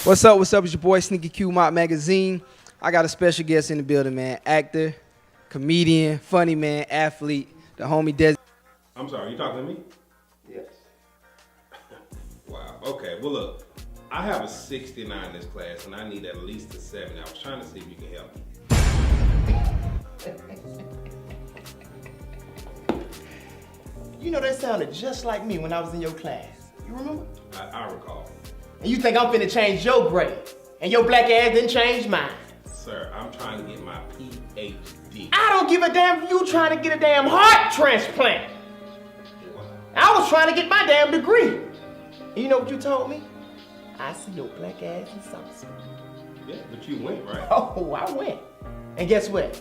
What's up? What's up? It's your boy Sneaky Q Mop Magazine. I got a special guest in the building, man. Actor, comedian, funny man, athlete, the homie Desi. I'm sorry, you talking to me? Yes. Wow. Okay. Well, look, I have a 69 in this class, and I need at least a 70. I was trying to see if you can help me. You know, that sounded just like me when I was in your class. You remember? I recall. And you think I'm finna change your grade, and your black ass didn't change mine. Sir, I'm trying to get my PhD. I don't give a damn if you trying to get a damn heart transplant. Wow. I was trying to get my damn degree. And you know what you told me? I see your black ass in South School. Yeah, but you went, right? Oh, I went. And guess what?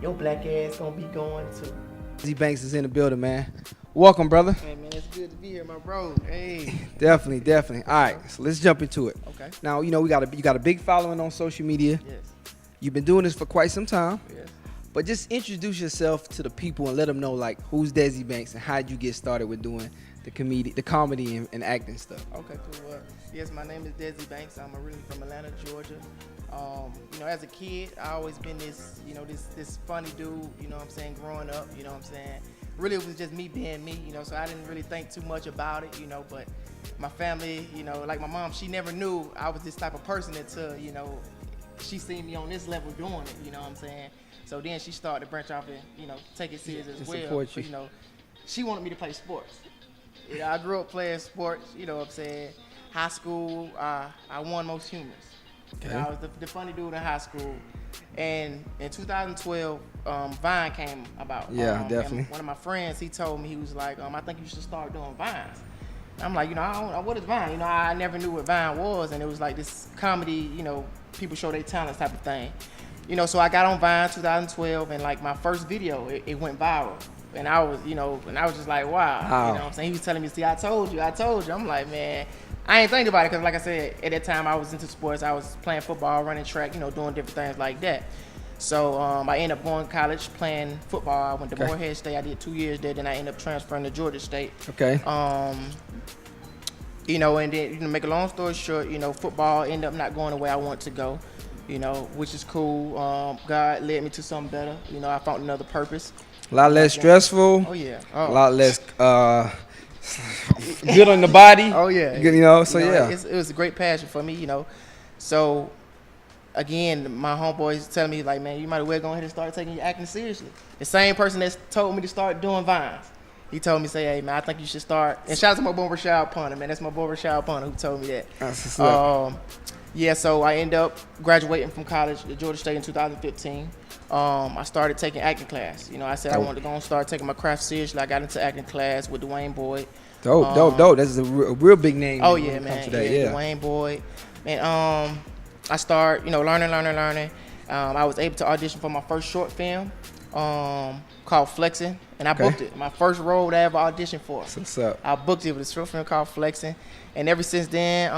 Your black ass gonna be going too. Desi Banks is in the building, man. Welcome, brother. Hey man, it's good to be here, my bro. Hey. Definitely. All right, so let's jump into it. Okay. Now, you know, you got a big following on social media. Yes. You've been doing this for quite some time. Yes. But just introduce yourself to the people and let them know, like, who's Desi Banks and how did you get started with doing the comedy and acting stuff. Okay, cool. Yes, my name is Desi Banks. I'm originally from Atlanta, Georgia. You know, as a kid, I always been this, you know, this funny dude, you know what I'm saying, growing up, you know what I'm saying. Really, it was just me being me, you know, so I didn't really think too much about it, you know, but my family, you know, like my mom, she never knew I was this type of person until, you know, she seen me on this level doing it, you know what I'm saying. So then she started to branch off and, you know, take it serious as well. Support you. But, you know, she wanted me to play sports. You know, I grew up playing sports, you know what I'm saying. High school, I won most humors. Okay. You know, I was the funny dude in high school. And in 2012, Vine came about. Yeah, definitely. And one of my friends, he told me, he was like, I think you should start doing Vines. I'm like, you know, I don't, what is Vine? You know, I never knew what Vine was. And it was like this comedy, you know, people show their talents type of thing. You know, so I got on Vine 2012, and like my first video, it went viral. And I was, you know, just like, wow. You know what I'm saying? He was telling me, see, I told you. I'm like, man, I ain't think about it because, like I said, at that time I was into sports. I was playing football, running track, you know, doing different things like that. So I ended up going to college playing football. I went to Morehead State. I did 2 years there. Then I ended up transferring to Georgia State. Okay. You know, and then, you know, make a long story short, you know, football ended up not going the way I want to go, you know, which is cool. God led me to something better. You know, I found another purpose. A lot less stressful. Oh, yeah. A lot less good on the body. Oh, yeah. You know, so you know, yeah. It was a great passion for me, you know. So, again, my homeboys telling me, like, man, you might as well go ahead and start taking your acting seriously. The same person that told me to start doing Vines. He told me, say, hey, man, I think you should start. And shout out to my boy Rashad Punter, man. That's my boy Rashad Punter who told me that. That's what's up. Yeah, so I ended up graduating from college at Georgia State in 2015. I started taking acting class. You know, I said I wanted to go and start taking my craft seriously. I got into acting class with Dwayne Boyd. Dope. That's a real big name. Oh, yeah, man. Yeah. Dwayne Boyd. And I started, you know, learning. I was able to audition for my first short film called Flexing, and I booked it. My first role that I ever auditioned for. What's up? I booked it with a short film called Flexing. And ever since then,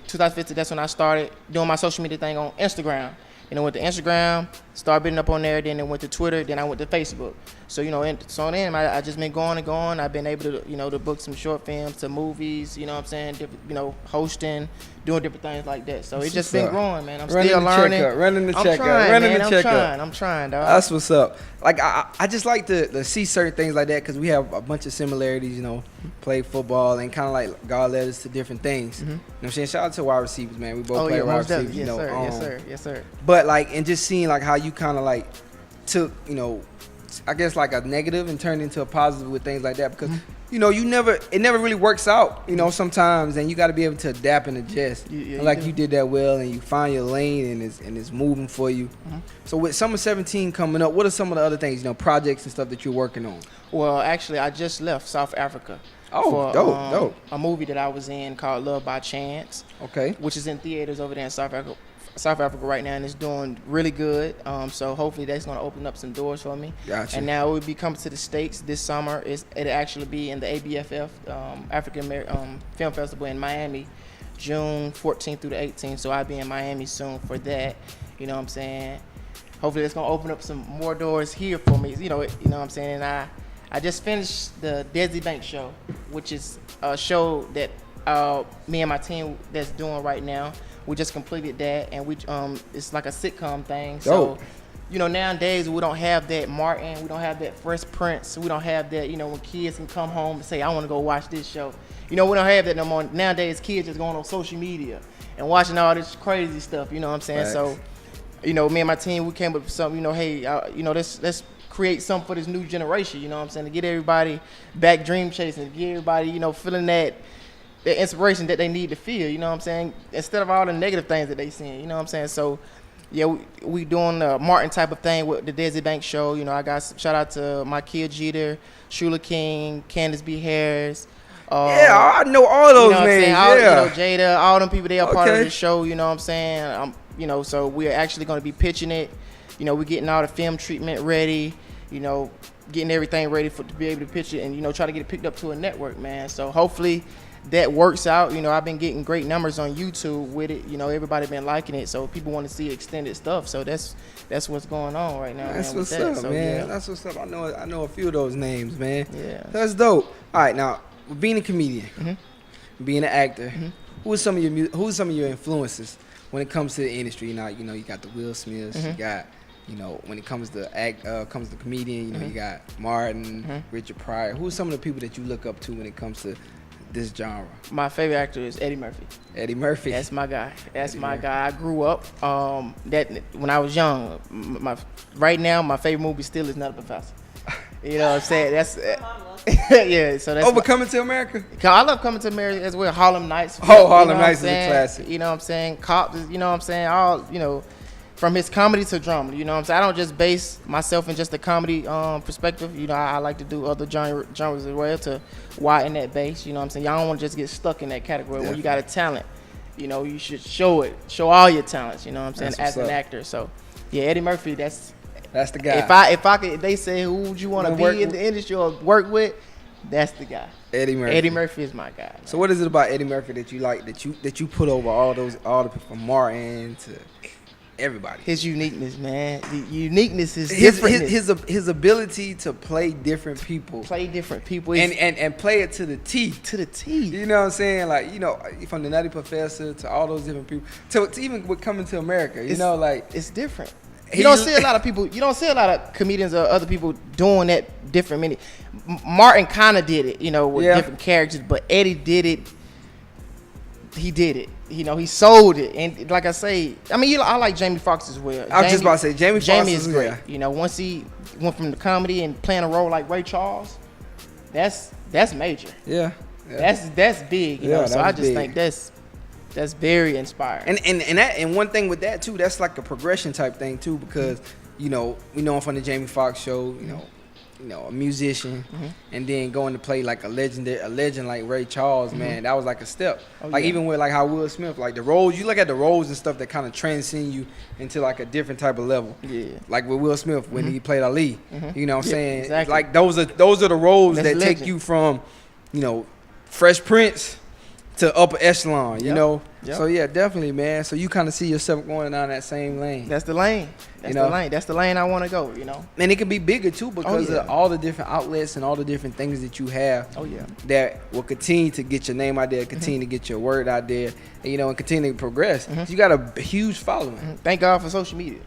2015, that's when I started doing my social media thing on Instagram. And I went to Instagram, started building up on there, then I went to Twitter, then I went to Facebook. So, you know, then I just been going and going. I've been able to, you know, to book some short films, to movies, you know what I'm saying, different, you know, hosting, doing different things like that. So it's just been growing, man. I'm still learning. Running the checkup. I'm trying, dog. That's what's up. Like, I just like to see certain things like that because we have a bunch of similarities, you know, play football and kind of like God led us to different things. You know what I'm saying? Shout out to wide receivers, man. We both play wide receivers, you know. Yes, sir. But like, and just seeing like how you kind of like took, you know, I guess like a negative and turned into a positive with things like that because you know it never really works out, you know, sometimes, and you got to be able to adapt and adjust. You did that well, and you find your lane and it's moving for you. So with summer 17 coming up, what are some of the other things, you know, projects and stuff that you're working on? Well, actually, I just left South Africa. Oh, dope. A movie that I was in called Love by Chance. Okay. Which is in theaters over there in South Africa right now, and it's doing really good. So hopefully that's going to open up some doors for me. Gotcha. And now we'll be coming to the States this summer. It'll actually be in the ABFF, African American Film Festival in Miami, June 14th through the 18th. So I'll be in Miami soon for that. You know what I'm saying? Hopefully that's going to open up some more doors here for me. You know what I'm saying? And I just finished the Desi Banks show, which is a show that me and my team that's doing right now. We just completed that, and we it's like a sitcom thing. So, Dope. Nowadays we don't have that Martin, we don't have that Fresh Prince, we don't have that, when kids can come home and say, I want to go watch this show. We don't have that no more. Nowadays, kids just going on social media and watching all this crazy stuff, you know what I'm saying? Facts. So, me and my team, we came up with something, hey, let's create something for this new generation, you know what I'm saying? To get everybody back dream chasing, to get everybody, feeling that inspiration that they need to feel, you know what I'm saying? Instead of all the negative things that they seeing, you know what I'm saying? So, yeah, we doing the Martin type of thing with the Desi Bank show. I got shout out to my kid Jeter, Shula King, Candace B. Harris. I know all those names. Jada, all them people, they are part of the show, you know what I'm saying? So we're actually going to be pitching it. We're getting all the film treatment ready, getting everything ready to be able to pitch it and, try to get it picked up to a network, man. So hopefully that works out. I've been getting great numbers on YouTube with it. Everybody been liking it, so people want to see extended stuff. So that's what's going on right now. That's man, what's up, man. Yeah. That's what's up. I know a few of those names, man. Yeah, that's dope. All right, now being a comedian, being an actor, who's some of your influences when it comes to the industry? You got the Will Smiths, you got. When it comes to comedian, you got Martin, Richard Pryor. Who's some of the people that you look up to when it comes to this genre? My favorite actor is Eddie Murphy. Eddie Murphy. That's my guy. Guy. I grew up that when I was young. Right now, my favorite movie still is Not a Professor. You know what I'm saying? That's yeah. So that's Coming to America. I love Coming to America as well. Harlem Nights. Harlem Nights is a classic. You know what I'm saying? Cops. You know what I'm saying? All from his comedy to drama, you know what I'm saying? I don't just base myself in just the comedy perspective. I like to do other genres as well to widen that base, you know what I'm saying? Y'all don't want to just get stuck in that category. When you got a talent, you should show it. Show all your talents, you know what I'm saying, as an actor. So, yeah, Eddie Murphy, that's the guy. If I could, they say who would you want to be in the industry or work with, that's the guy. Eddie Murphy. Eddie Murphy is my guy. Man. So what is it about Eddie Murphy that you like, that you put over all the people from Martin to everybody? His uniqueness, man. The uniqueness is different. His ability to play different people. And play it to the T. To the T. You know what I'm saying? From the Nutty Professor to all those different people. To even with Coming to America, it's different. You don't see a lot of people. You don't see a lot of comedians or other people doing that different. Martin kind of did it, with different characters, but Eddie did it. He did it. He sold it, and like I say, I like Jamie Foxx as well. I was just about to say Jamie Foxx is great. Once he went from the comedy and playing a role like Ray Charles, that's major. Yeah. That's big. So I just think that's very inspiring. And one thing with that too, that's like a progression type thing too, because we know him from the Jamie Foxx show. A musician, and then going to play like a legend like Ray Charles, man, that was like a step. Even with like how Will Smith, like the roles, you look at the roles and stuff that kind of transcend you into like a different type of level. Yeah. Like with Will Smith when he played Ali, you know what I'm saying? Exactly. Like those are the roles that take you from, Fresh Prince to upper echelon, you know? Yep. So yeah, definitely, man. So you kind of see yourself going down that same lane. That's the lane. That's the lane I want to go, And it can be bigger too because of all the different outlets and all the different things that you have. Oh yeah. That will continue to get your name out there, continue to get your word out there, and continue to progress. So you got a huge following. Thank God for social media.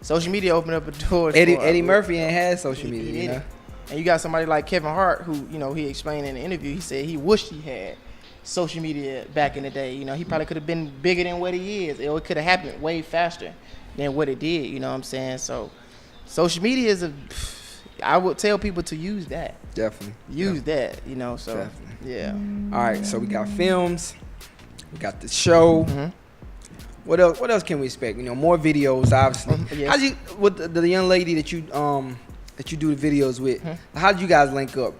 Social media opened up a door. Eddie Murphy ain't had social media, And you got somebody like Kevin Hart who, he explained in the interview, he said he wished he had social media back in the day. He probably could have been bigger than what he is. It could have happened way faster than what it did, you know what I'm saying? So social media I would tell people to use that. Definitely. Use that, so definitely. Yeah. All right, so we got films, we got the show. What else can we expect? More videos, obviously. Yes. How'd you, with the young lady that you do the videos with, how did you guys link up?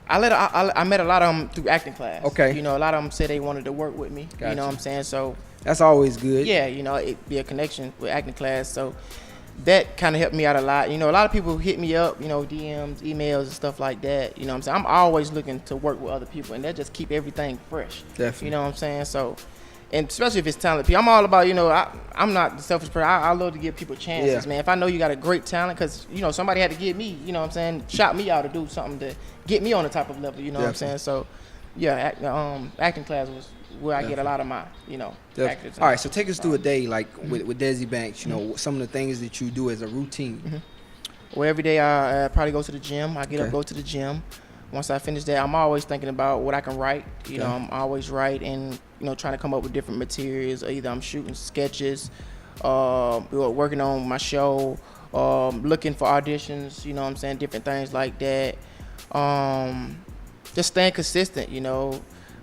I met a lot of them through acting class. Okay. A lot of them said they wanted to work with me. Gotcha. You know what I'm saying? So that's always good. Yeah, it be a connection with acting class. So that kind of helped me out a lot. A lot of people hit me up, DMs, emails, and stuff like that. You know what I'm saying? I'm always looking to work with other people, and that just keep everything fresh. Definitely. You know what I'm saying? So, and especially if it's talented people, I'm all about, I'm not the selfish person. I love to give people chances, man. If I know you got a great talent, because, somebody had to give me, you know what I'm saying, shout me out to do something to get me on the type of level, you know what I'm saying? So, yeah, acting class where I get a lot of my, actors. All right, so take us through a day like with Desi Banks. You know, some of the things that you do as a routine. Well, every day I probably go to the gym. I get up, Okay. go to the gym. Once I finish that, I'm always thinking about what I can write. You know, I'm always writing, trying to come up with different materials. Either I'm shooting sketches, working on my show, looking for auditions, different things like that. Just staying consistent,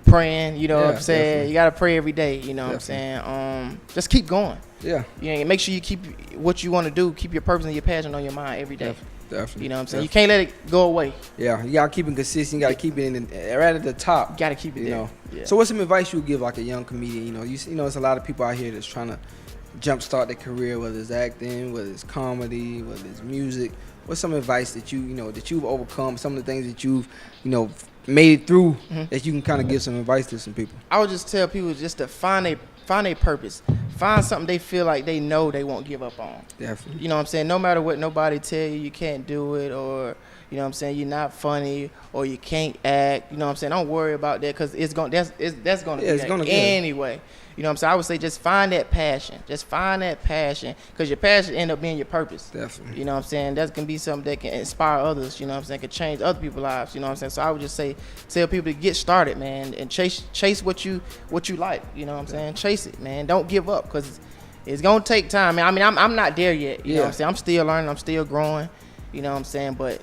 praying, what I'm saying? Definitely. You got to pray every day, what I'm saying? Just keep going. Yeah, And make sure you keep what you want to do, keep your purpose and your passion on your mind every day. definitely. You know what I'm saying? You can't let it go away. Yeah, you gotta keep it consistent. You gotta keep it right at the top. You got to keep it You there. know. Yeah. So what's some advice you would give like a young comedian? You know, there's a lot of people out here that's trying to jumpstart their career, whether it's acting, whether it's comedy, whether it's music. What's some advice that that you've overcome? Some of the things that you've made it through that you can kind of give some advice to some people. I would just tell people just to find a purpose. Find something they feel like they know they won't give up on. Definitely. You know what I'm saying? No matter what nobody tell you can't do it, or you're not funny, or you can't act. You know what I'm saying? Don't worry about that, because that's gonna be it's that gonna be. anyway. You know what I'm saying? I would say just find that passion. Just find that passion, because your passion end up being your purpose. Definitely. You know what I'm saying? That's going to be something that can inspire others, you know what I'm saying? Can change other people's lives, you know what I'm saying? So I would just say, tell people to get started, man, and chase what you like, you know what I'm saying? Chase it, man. Don't give up, because it's going to take time, man. I mean, I'm not there yet, you know what I'm saying? I'm still learning, I'm still growing, you know what I'm saying? But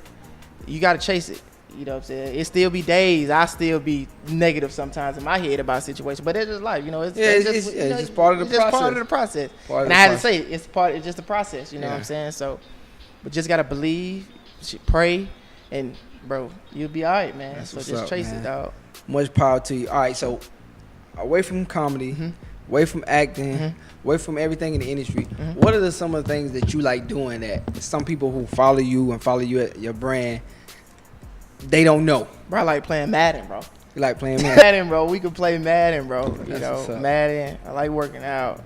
you got to chase it. You know what I'm saying? It still be days. I still be negative sometimes in my head about situations, but it's just life. It's just part of the it's just part of the process. And I had to say it's just the process. You know what I'm saying? So, but just gotta believe, pray, and bro, you'll be all right, man. That's So what's just up, chase man. it, dog. Much power to you. All right, so away from comedy, away from acting, away from everything in the industry, what are some of the things that you like doing that some people who follow you at your brand, they don't know? Bro, I like playing Madden, bro. You like playing Madden? Madden, bro. We can play Madden, bro. That's what's up. Madden. I like working out.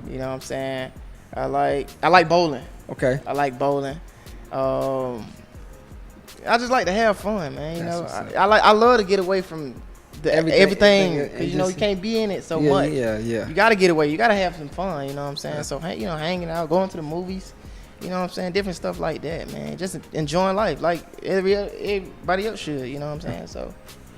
You know what I'm saying? I like bowling. Okay. I like bowling. I just like to have fun, man. You That's know, what's up. I love to get away from everything, and because you just- can't be in it so Yeah, much. yeah. You got to get away. You got to have some fun. You know what I'm saying? So hanging out, going to the movies. You know what I'm saying? Different stuff like that, man. Just enjoying life like everybody else should. You know what I'm saying? So,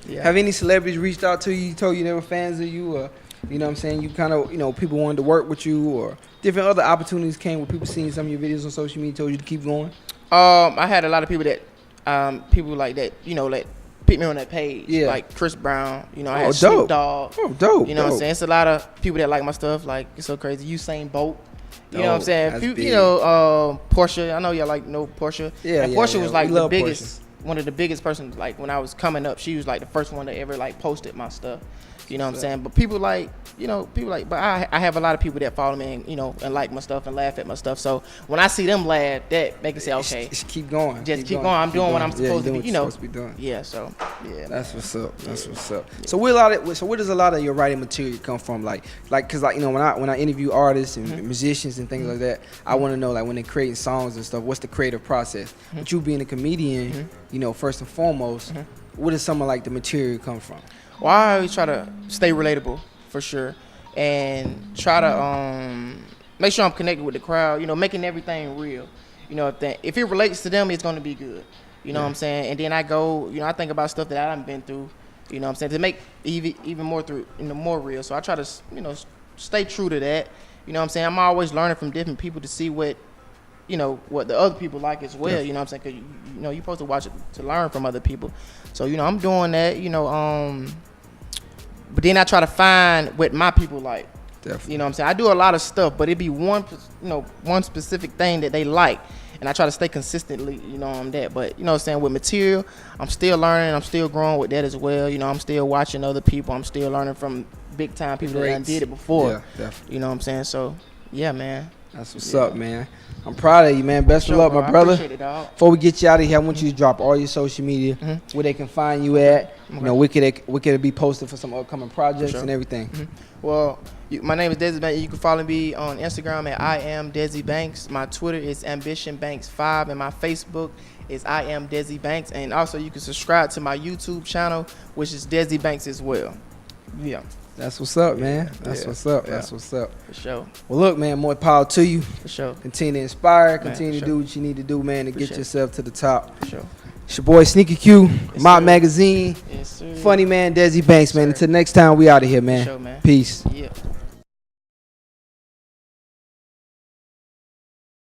yeah. Have any celebrities reached out to you, told you they were fans of you, or you know what I'm saying? You kind of, people wanted to work with you, or different other opportunities came with people seeing some of your videos on social media, told you to keep going? I had a lot of people that, people like that, like picked me on that page. Yeah. Like Chris Brown. I Oh, had dope. Snoop Dogg. Oh, dope. You know what I'm dope. saying? It's a lot of people that like my stuff. Like, it's so crazy. Usain Bolt. You know what I'm Dope. saying? That's Few, big. Portia. I know y'all know Portia. Yeah, and yeah, Portia yeah. was like We the love biggest, one of the biggest persons. Like when I was coming up, she was like the first one that ever like posted my stuff. You know what I'm saying? But people like, but I have a lot of people that follow me and, and like my stuff and laugh at my stuff. So when I see them laugh, that make it say, okay, Just keep going. just keep going. I'm doing what I'm supposed to be, You're supposed to be doing. Yeah, so, yeah. That's what's up. That's what's up. So where does a lot of your writing material come from? Cause when I interview artists and musicians and things like that, I want to know like when they're creating songs and stuff, what's the creative process? But you being a comedian, first and foremost, where does some of like the material come from? Well, I always try to stay relatable for sure, and try to make sure I'm connected with the crowd. Making everything real. If it relates to them, it's gonna be good. You know what I'm saying? And then I go, I think about stuff that I haven't been through. You know what I'm saying? To make even more more real. So I try to stay true to that. You know what I'm saying? I'm always learning from different people to see what what the other people like as well. Yeah. You know what I'm saying? Because you're supposed to watch it to learn from other people. So I'm doing that. But then I try to find what my people like. Definitely. You know what I'm saying? I do a lot of stuff, but it be one specific thing that they like, and I try to stay consistently, on that. But what I'm saying, with material, I'm still learning, I'm still growing with that as well. I'm still watching other people, I'm still learning from big time people that done did it before. Yeah, definitely. You know what I'm saying? So, yeah, man. That's what's up, man. I'm proud of you, man. Best of luck, my I brother. appreciate it, dog. Before we get you out of here, I want you to drop all your social media, where they can find you at. We could be posted for some upcoming projects and everything. Well, my name is Desi Banks. You can follow me on Instagram at I am Desi Banks. My Twitter is Ambition Banks 5, and my Facebook is I am Desi Banks. And also, you can subscribe to my YouTube channel, which is Desi Banks as well. Yeah, That's what's up, man. That's Yeah. what's up. Yeah. That's what's up. for sure, Well, look, man, more power to you. for sure, Continue to inspire. Man, Continue to sure. do what you need to do, man, to get Appreciate it. yourself to the top. for sure. It's your boy Sneaky Q, Yes, Mop sir. Magazine, Yes, sir. funny man Desi Banks, man. Sir. Until next time, we out of here, man. sure, man. Peace. Yeah.